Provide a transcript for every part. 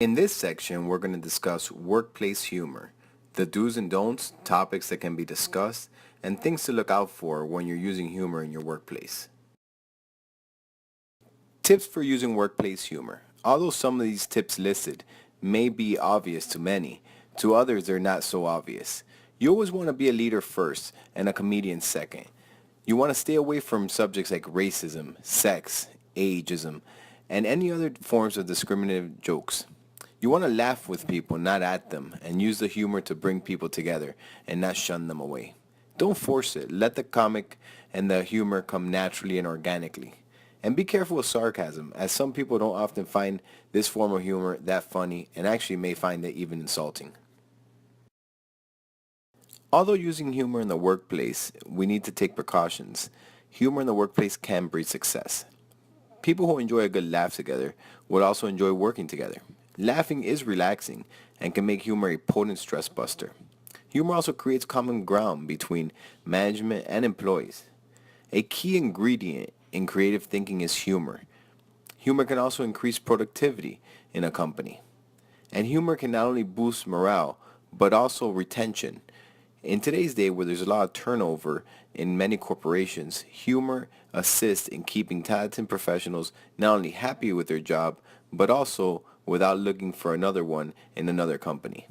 In this section, we're going to discuss workplace humor, the do's and don'ts, topics that can be discussed, and things to look out for when you're using humor in your workplace. Tips for using workplace humor. Although some of these tips listed may be obvious to many, to others they're not so obvious. You always want to be a leader first and a comedian second. You want to stay away from subjects like racism, sex, ageism, and any other forms of discriminative jokes. You want to laugh with people, not at them, and use the humor to bring people together and not shun them away. Don't force it. Let the comic and the humor come naturally and organically. And be careful with sarcasm, as some people don't often find this form of humor that funny and actually may find it even insulting. Although using humor in the workplace, we need to take precautions. Humor in the workplace can breed success. People who enjoy a good laugh together would also enjoy working together. Laughing is relaxing and can make humor a potent stress buster. Humor also creates common ground between management and employees. A key ingredient in creative thinking is humor. Humor can also increase productivity in a company. And humor can not only boost morale, but also retention. In today's day where there's a lot of turnover in many corporations, humor assists in keeping talented professionals not only happy with their job, but also without looking for another one in another company.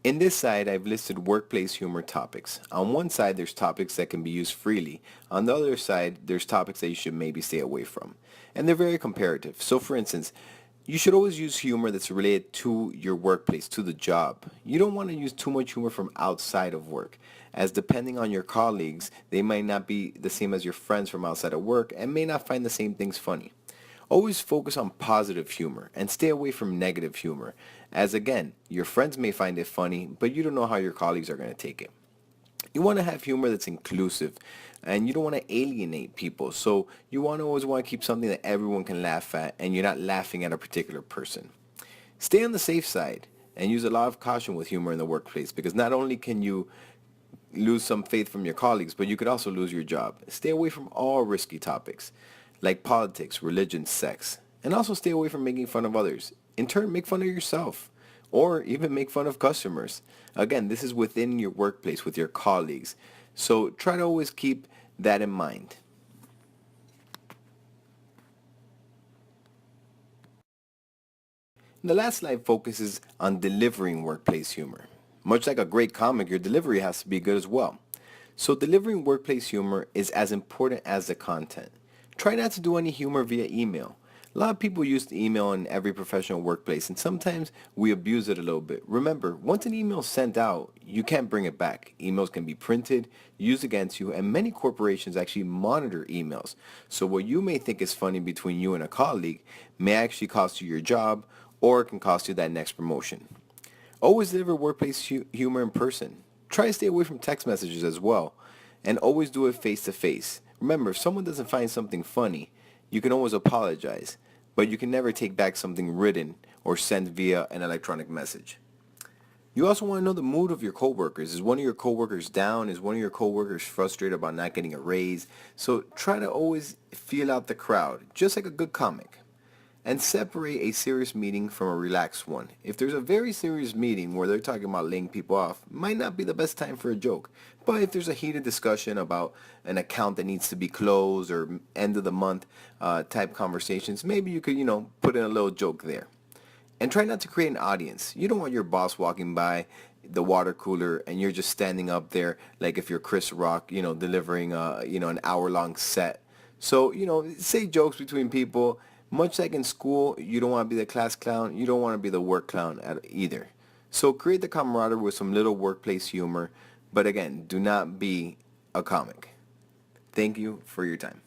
In this side, I've listed workplace humor topics. On one side, there's topics that can be used freely. On the other side, there's topics that you should maybe stay away from. And they're very comparative. So for instance, you should always use humor that's related to your workplace, to the job. You don't want to use too much humor from outside of work, as depending on your colleagues, they might not be the same as your friends from outside of work and may not find the same things funny. Always focus on positive humor and stay away from negative humor, as again, your friends may find it funny, but you don't know how your colleagues are going to take it. You want to have humor that's inclusive, and you don't want to alienate people, so you always want to keep something that everyone can laugh at, and you're not laughing at a particular person. Stay on the safe side, and use a lot of caution with humor in the workplace, because not only can you lose some faith from your colleagues, but you could also lose your job. Stay away from all risky topics, like politics, religion, sex, and also stay away from making fun of others. In turn, make fun of yourself, or even make fun of customers. Again, this is within your workplace with your colleagues, so try to always keep that in mind. The last slide focuses on delivering workplace humor. Much like a great comic, your delivery has to be good as well. So delivering workplace humor is as important as the content. Try not to do any humor via email. A lot of people use the email in every professional workplace, and sometimes we abuse it a little bit. Remember, once an email is sent out, you can't bring it back. Emails can be printed, used against you, and many corporations actually monitor emails. So what you may think is funny between you and a colleague may actually cost you your job, or it can cost you that next promotion. Always deliver workplace humor in person. Try to stay away from text messages as well, and always do it face to face. Remember, if someone doesn't find something funny, you can always apologize, but you can never take back something written or sent via an electronic message. You also want to know the mood of your coworkers. Is one of your coworkers down? Is one of your coworkers frustrated about not getting a raise? So try to always feel out the crowd, just like a good comic. And separate a serious meeting from a relaxed one. If there's a very serious meeting where they're talking about laying people off, might not be the best time for a joke. But if there's a heated discussion about an account that needs to be closed or end of the month type conversations, maybe you could, put in a little joke there. And try not to create an audience. You don't want your boss walking by the water cooler and you're just standing up there like if you're Chris Rock, delivering an hour-long set. So, say jokes between people. Much like in school, you don't want to be the class clown, you don't want to be the work clown either. So create the camaraderie with some little workplace humor, but again, do not be a comic. Thank you for your time.